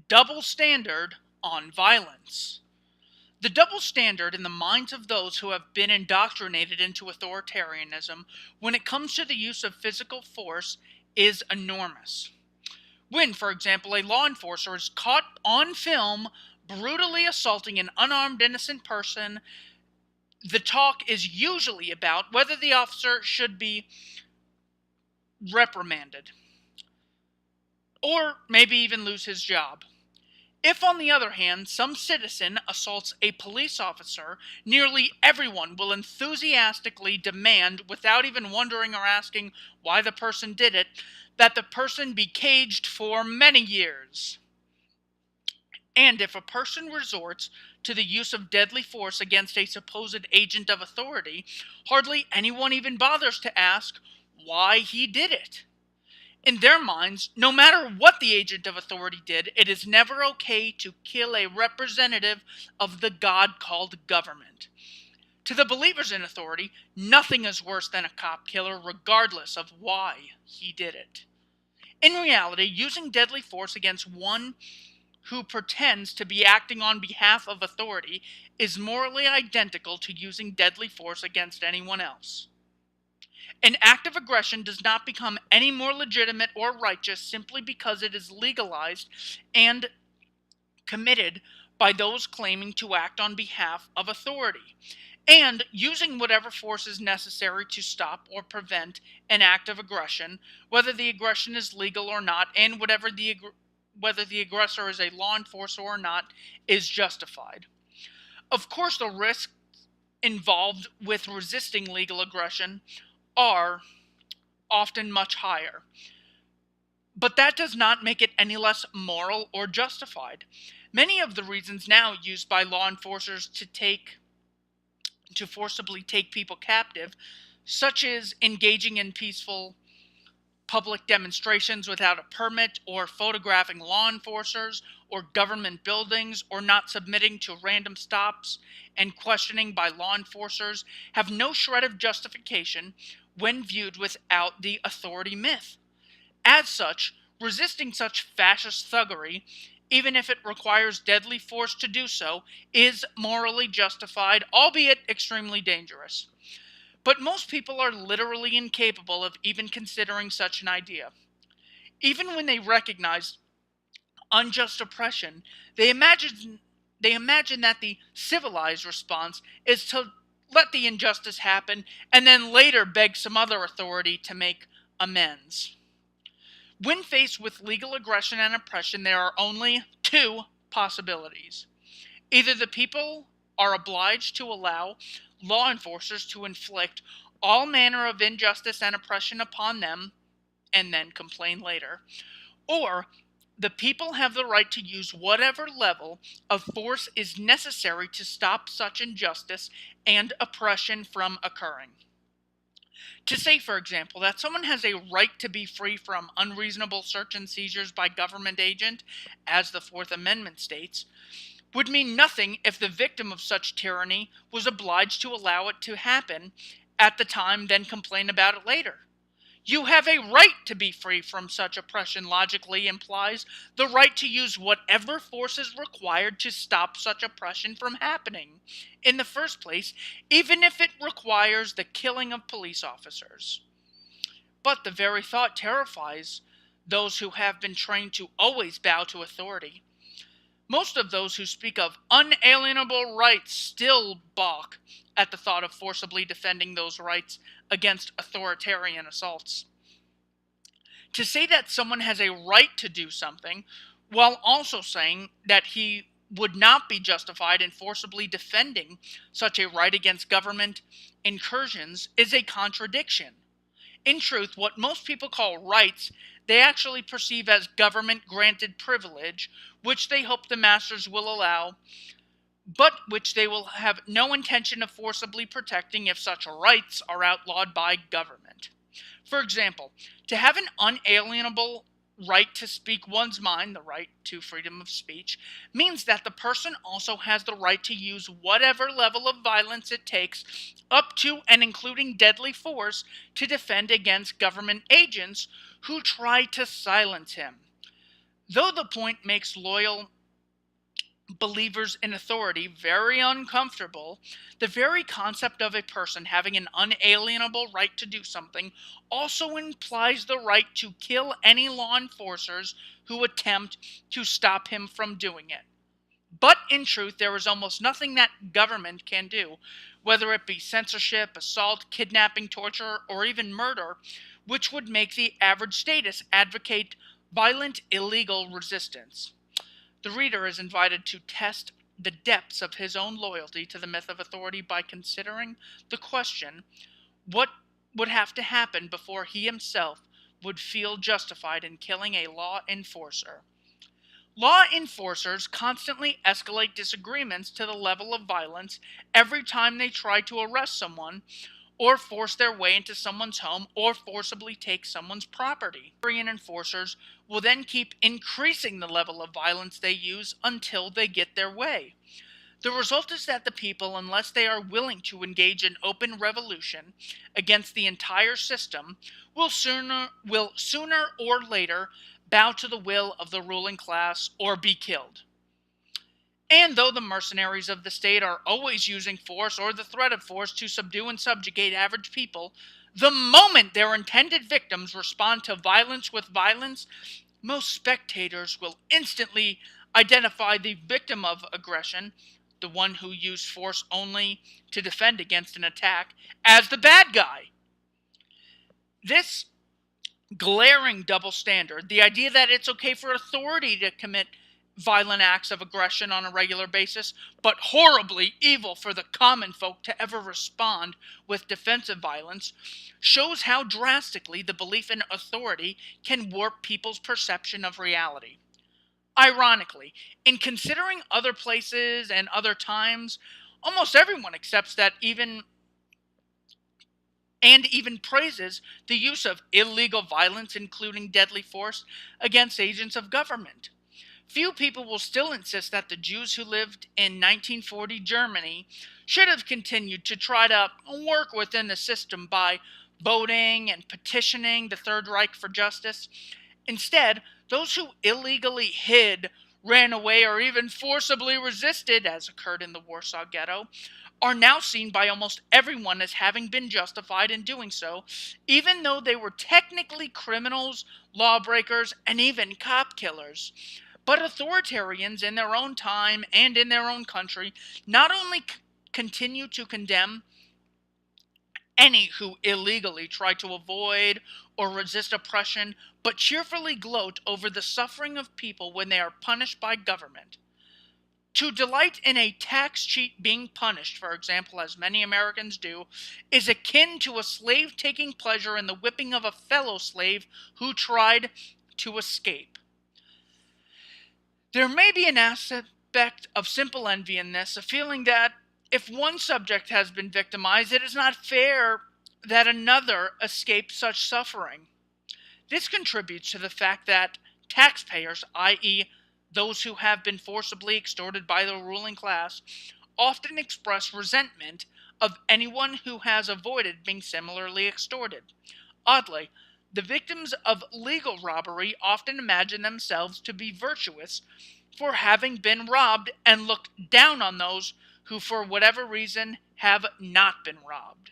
Double standard on violence. The double standard in the minds of those who have been indoctrinated into authoritarianism when it comes to the use of physical force is enormous. When, for example, a law enforcer is caught on film brutally assaulting an unarmed innocent person, the talk is usually about whether the officer should be reprimanded or maybe even lose his job. If, on the other hand, some citizen assaults a police officer, nearly everyone will enthusiastically demand, without even wondering or asking why the person did it, that the person be caged for many years. And if a person resorts to the use of deadly force against a supposed agent of authority, hardly anyone even bothers to ask why he did it. In their minds, no matter what the agent of authority did, it is never okay to kill a representative of the God called government. To the believers in authority, nothing is worse than a cop killer, regardless of why he did it. In reality, using deadly force against one who pretends to be acting on behalf of authority is morally identical to using deadly force against anyone else. An act of aggression does not become any more legitimate or righteous simply because it is legalized and committed by those claiming to act on behalf of authority, and using whatever force is necessary to stop or prevent an act of aggression, whether the aggression is legal or not, and whether the aggressor is a law enforcer or not, is justified. Of course, the risks involved with resisting legal aggression are often much higher. But that does not make it any less moral or justified. Many of the reasons now used by law enforcers to forcibly take people captive, such as engaging in peaceful public demonstrations without a permit, or photographing law enforcers or government buildings, or not submitting to random stops and questioning by law enforcers, have no shred of justification when viewed without the authority myth. As such, resisting such fascist thuggery, even if it requires deadly force to do so, is morally justified, albeit extremely dangerous. But most people are literally incapable of even considering such an idea. Even when they recognize unjust oppression, they imagine that the civilized response is to let the injustice happen and then later beg some other authority to make amends. When faced with legal aggression and oppression, there are only two possibilities. Either the people are obliged to allow law enforcers to inflict all manner of injustice and oppression upon them and then complain later, or the people have the right to use whatever level of force is necessary to stop such injustice and oppression from occurring. To say, for example, that someone has a right to be free from unreasonable search and seizures by government agent, as the Fourth Amendment states, would mean nothing if the victim of such tyranny was obliged to allow it to happen at the time, then complain about it later. You have a right to be free from such oppression logically implies the right to use whatever force is required to stop such oppression from happening in the first place, even if it requires the killing of police officers. But the very thought terrifies those who have been trained to always bow to authority. Most of those who speak of unalienable rights still balk at the thought of forcibly defending those rights against authoritarian assaults. To say that someone has a right to do something, while also saying that he would not be justified in forcibly defending such a right against government incursions, is a contradiction. In truth, what most people call rights, they actually perceive as government-granted privilege, which they hope the masters will allow, but which they will have no intention of forcibly protecting if such rights are outlawed by government. For example, to have an unalienable right to speak one's mind, the right to freedom of speech, means that the person also has the right to use whatever level of violence it takes, up to and including deadly force, to defend against government agents who try to silence him. Though the point makes loyal believers in authority very uncomfortable, the very concept of a person having an unalienable right to do something also implies the right to kill any law enforcers who attempt to stop him from doing it. But in truth, there is almost nothing that government can do, whether it be censorship, assault, kidnapping, torture, or even murder, which would make the average statist advocate violent, illegal resistance. The reader is invited to test the depths of his own loyalty to the myth of authority by considering the question, what would have to happen before he himself would feel justified in killing a law enforcer? Law enforcers constantly escalate disagreements to the level of violence every time they try to arrest someone or force their way into someone's home or forcibly take someone's property. Enforcers will then keep increasing the level of violence they use until they get their way. The result is that the people, unless they are willing to engage in open revolution against the entire system, will sooner or later bow to the will of the ruling class or be killed. And though the mercenaries of the state are always using force or the threat of force to subdue and subjugate average people, the moment their intended victims respond to violence with violence, most spectators will instantly identify the victim of aggression, the one who used force only to defend against an attack, as the bad guy. This glaring double standard, the idea that it's okay for authority to commit violent acts of aggression on a regular basis, but horribly evil for the common folk to ever respond with defensive violence, shows how drastically the belief in authority can warp people's perception of reality. Ironically, in considering other places and other times, almost everyone accepts that even praises the use of illegal violence, including deadly force, against agents of government. Few people will still insist that the Jews who lived in 1940 Germany should have continued to try to work within the system by voting and petitioning the Third Reich for justice. Instead, those who illegally hid, ran away, or even forcibly resisted, as occurred in the Warsaw Ghetto, are now seen by almost everyone as having been justified in doing so, even though they were technically criminals, lawbreakers, and even cop killers. But authoritarians in their own time and in their own country not only continue to condemn any who illegally try to avoid or resist oppression, but cheerfully gloat over the suffering of people when they are punished by government. To delight in a tax cheat being punished, for example, as many Americans do, is akin to a slave taking pleasure in the whipping of a fellow slave who tried to escape. There may be an aspect of simple envy in this, a feeling that if one subject has been victimized, it is not fair that another escape such suffering. This contributes to the fact that taxpayers, i.e., those who have been forcibly extorted by the ruling class, often express resentment of anyone who has avoided being similarly extorted. Oddly, the victims of legal robbery often imagine themselves to be virtuous for having been robbed and look down on those who, for whatever reason, have not been robbed.